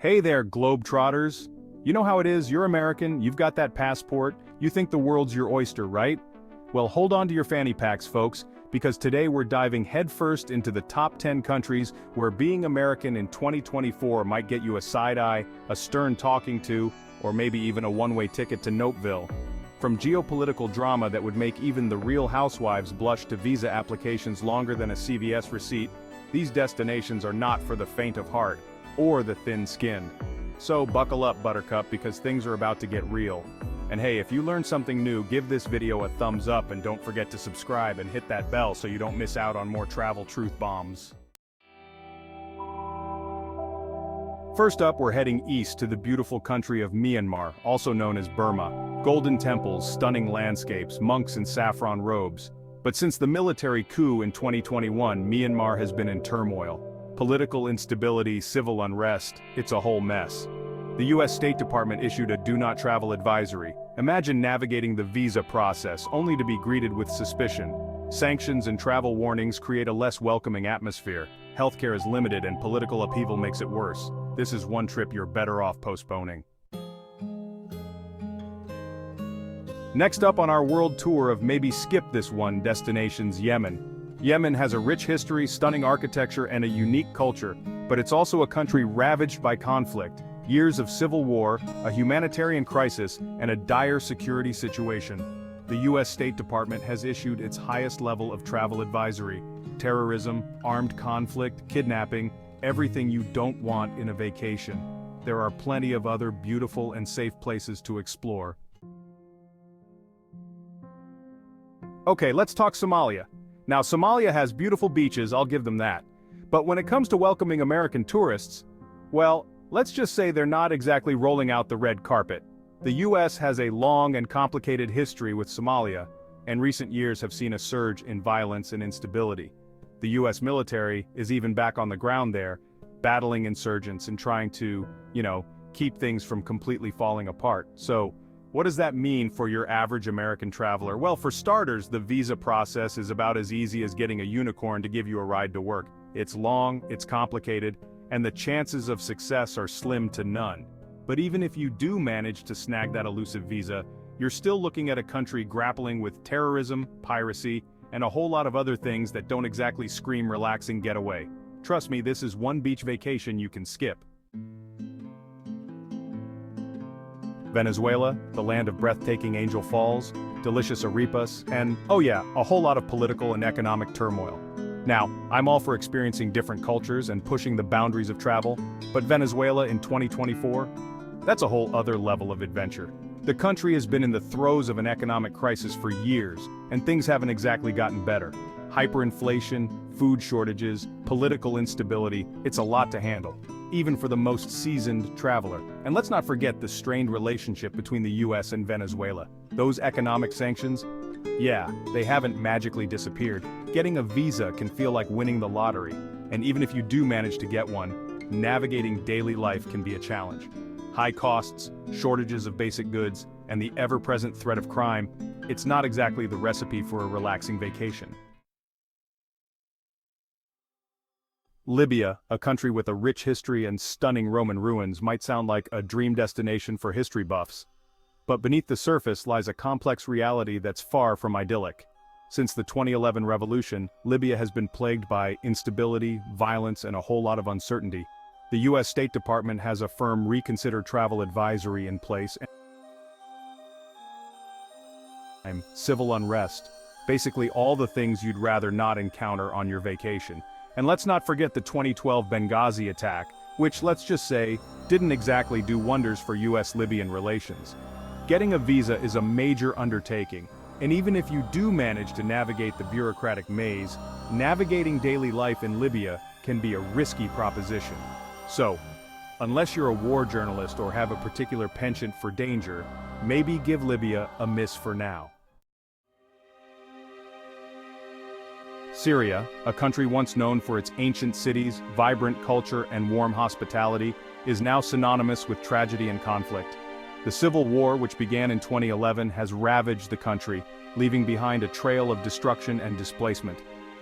Hey there, globetrotters. You know how it is, you're American, you've got that passport, you think the world's your oyster, right? Well, hold on to your fanny packs, folks, because today we're diving headfirst into the top 10 countries where being American in 2024 might get you a side-eye, a stern talking to, or maybe even a one-way ticket to Noteville. From geopolitical drama that would make even the Real Housewives blush to visa applications longer than a CVS receipt, these destinations are not for the faint of heart, or the thin-skinned. So buckle up, Buttercup, because things are about to get real. And hey, if you learned something new, give this video a thumbs up and don't forget to subscribe and hit that bell so you don't miss out on more travel truth bombs. First up, we're heading east to the beautiful country of Myanmar, also known as Burma. Golden temples, stunning landscapes, monks in saffron robes. But since the military coup in 2021, Myanmar has been in turmoil. Political instability, civil unrest, it's a whole mess. The US State Department issued a do not travel advisory. Imagine navigating the visa process only to be greeted with suspicion. Sanctions and travel warnings create a less welcoming atmosphere. Healthcare is limited and political upheaval makes it worse. This is one trip you're better off postponing. Next up on our world tour of maybe skip this one destination's Yemen. Yemen has a rich history, stunning architecture, and a unique culture, but it's also a country ravaged by conflict, years of civil war, a humanitarian crisis, and a dire security situation. The US State Department has issued its highest level of travel advisory: terrorism, armed conflict, kidnapping, everything you don't want in a vacation. There are plenty of other beautiful and safe places to explore. Okay, let's talk Somalia. Now, Somalia has beautiful beaches, I'll give them that. But when it comes to welcoming American tourists, well, let's just say they're not exactly rolling out the red carpet. The US has a long and complicated history with Somalia, and recent years have seen a surge in violence and instability. The US military is even back on the ground there, battling insurgents and trying to, keep things from completely falling apart. So, what does that mean for your average American traveler? Well, for starters, the visa process is about as easy as getting a unicorn to give you a ride to work. It's long, it's complicated, and the chances of success are slim to none. But even if you do manage to snag that elusive visa, you're still looking at a country grappling with terrorism, piracy, and a whole lot of other things that don't exactly scream relaxing getaway. Trust me, this is one beach vacation you can skip. Venezuela, the land of breathtaking Angel Falls, delicious arepas, and, oh yeah, a whole lot of political and economic turmoil. Now, I'm all for experiencing different cultures and pushing the boundaries of travel, but Venezuela in 2024? That's a whole other level of adventure. The country has been in the throes of an economic crisis for years, and things haven't exactly gotten better. Hyperinflation, food shortages, political instability, it's a lot to handle, even for the most seasoned traveler. And let's not forget the strained relationship between the US and Venezuela. Those economic sanctions? Yeah, they haven't magically disappeared. Getting a visa can feel like winning the lottery, and even if you do manage to get one, navigating daily life can be a challenge. High costs, shortages of basic goods, and the ever-present threat of crime, it's not exactly the recipe for a relaxing vacation. Libya, a country with a rich history and stunning Roman ruins, might sound like a dream destination for history buffs. But beneath the surface lies a complex reality that's far from idyllic. Since the 2011 revolution, Libya has been plagued by instability, violence, and a whole lot of uncertainty. The US State Department has a firm reconsider travel advisory in place, and civil unrest, basically all the things you'd rather not encounter on your vacation. And let's not forget the 2012 Benghazi attack, which, let's just say, didn't exactly do wonders for US-Libyan relations. Getting a visa is a major undertaking, and even if you do manage to navigate the bureaucratic maze, navigating daily life in Libya can be a risky proposition. So, unless you're a war journalist or have a particular penchant for danger, maybe give Libya a miss for now. Syria, a country once known for its ancient cities, vibrant culture, and warm hospitality, is now synonymous with tragedy and conflict. The civil war, which began in 2011, has ravaged the country, leaving behind a trail of destruction and displacement.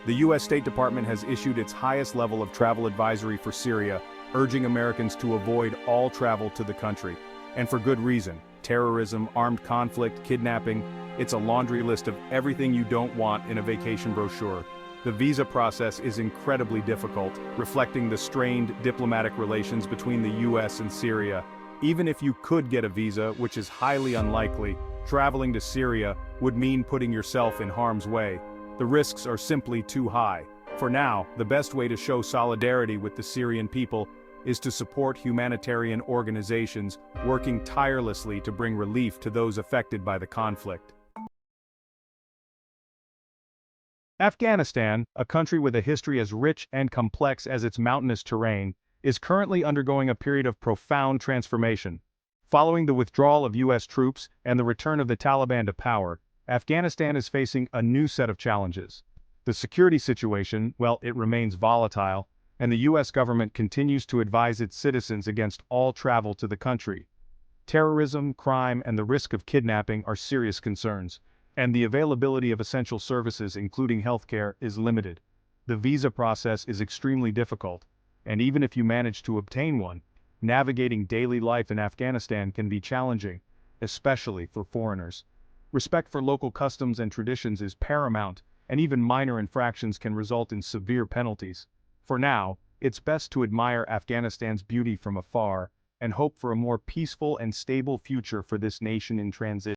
The US State Department has issued its highest level of travel advisory for Syria, urging Americans to avoid all travel to the country. And for good reason. Terrorism, armed conflict, kidnapping, it's a laundry list of everything you don't want in a vacation brochure. The visa process is incredibly difficult, reflecting the strained diplomatic relations between the US and Syria. Even if you could get a visa, which is highly unlikely, traveling to Syria would mean putting yourself in harm's way. The risks are simply too high. For now, the best way to show solidarity with the Syrian people is to support humanitarian organizations working tirelessly to bring relief to those affected by the conflict. Afghanistan, a country with a history as rich and complex as its mountainous terrain, is currently undergoing a period of profound transformation. Following the withdrawal of US troops and the return of the Taliban to power, Afghanistan is facing a new set of challenges. The security situation, well, it remains volatile, and the US government continues to advise its citizens against all travel to the country. Terrorism, crime, and the risk of kidnapping are serious concerns, and the availability of essential services including healthcare is limited. The visa process is extremely difficult, and even if you manage to obtain one, navigating daily life in Afghanistan can be challenging, especially for foreigners. Respect for local customs and traditions is paramount, and even minor infractions can result in severe penalties. For now, it's best to admire Afghanistan's beauty from afar and hope for a more peaceful and stable future for this nation in transition.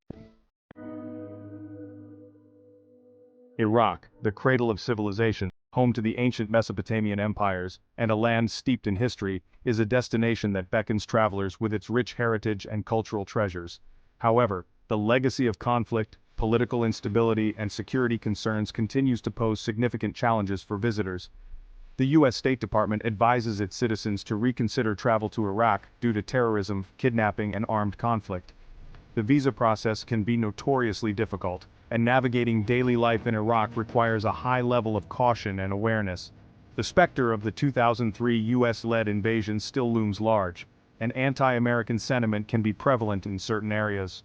Iraq, the cradle of civilization, home to the ancient Mesopotamian empires, and a land steeped in history, is a destination that beckons travelers with its rich heritage and cultural treasures. However, the legacy of conflict, political instability, and security concerns continues to pose significant challenges for visitors. The US State Department advises its citizens to reconsider travel to Iraq due to terrorism, kidnapping, and armed conflict. The visa process can be notoriously difficult, and navigating daily life in Iraq requires a high level of caution and awareness. The specter of the 2003 US-led invasion still looms large, and anti-American sentiment can be prevalent in certain areas.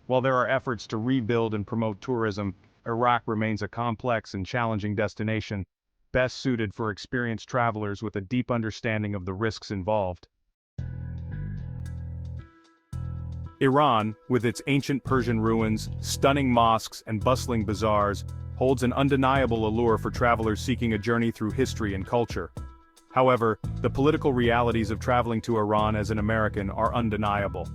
While there are efforts to rebuild and promote tourism, Iraq remains a complex and challenging destination, best suited for experienced travelers with a deep understanding of the risks involved. Iran, with its ancient Persian ruins, stunning mosques, and bustling bazaars, holds an undeniable allure for travelers seeking a journey through history and culture. However, the political realities of traveling to Iran as an American are undeniable.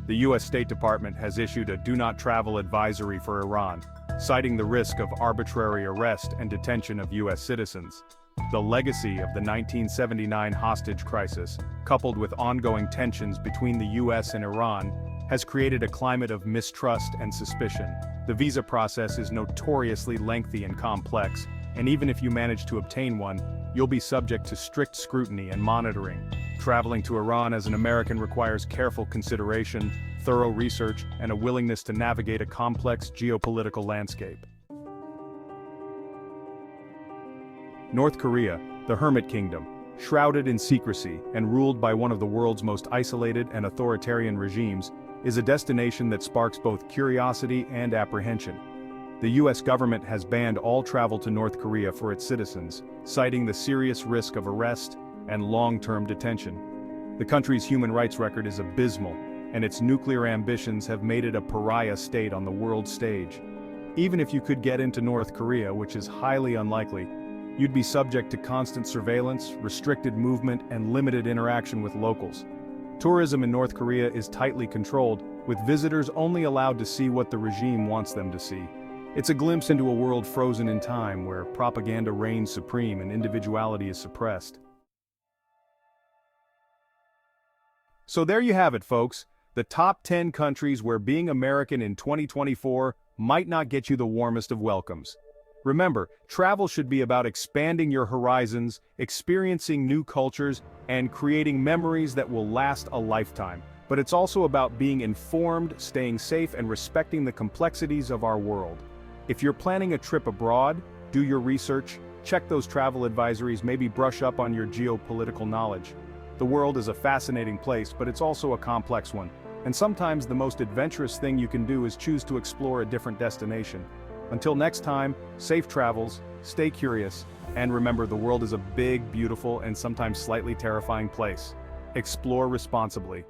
The US State Department has issued a do not travel advisory for Iran, citing the risk of arbitrary arrest and detention of US citizens. The legacy of the 1979 hostage crisis, coupled with ongoing tensions between the US and Iran, has created a climate of mistrust and suspicion. The visa process is notoriously lengthy and complex, and even if you manage to obtain one, you'll be subject to strict scrutiny and monitoring. Traveling to Iran as an American requires careful consideration, thorough research, and a willingness to navigate a complex geopolitical landscape. North Korea, the Hermit Kingdom, shrouded in secrecy and ruled by one of the world's most isolated and authoritarian regimes, is a destination that sparks both curiosity and apprehension. The US government has banned all travel to North Korea for its citizens, citing the serious risk of arrest and long-term detention. The country's human rights record is abysmal, and its nuclear ambitions have made it a pariah state on the world stage. Even if you could get into North Korea, which is highly unlikely, you'd be subject to constant surveillance, restricted movement, and limited interaction with locals. Tourism in North Korea is tightly controlled, with visitors only allowed to see what the regime wants them to see. It's a glimpse into a world frozen in time where propaganda reigns supreme and individuality is suppressed. So there you have it, folks. The top 10 countries where being American in 2024 might not get you the warmest of welcomes. Remember, travel should be about expanding your horizons, experiencing new cultures, and creating memories that will last a lifetime. But it's also about being informed, staying safe, and respecting the complexities of our world. If you're planning a trip abroad, do your research, check those travel advisories, maybe brush up on your geopolitical knowledge. The world is a fascinating place, but it's also a complex one. And sometimes the most adventurous thing you can do is choose to explore a different destination. Until next time, safe travels, stay curious, and remember the world is a big, beautiful, and sometimes slightly terrifying place. Explore responsibly.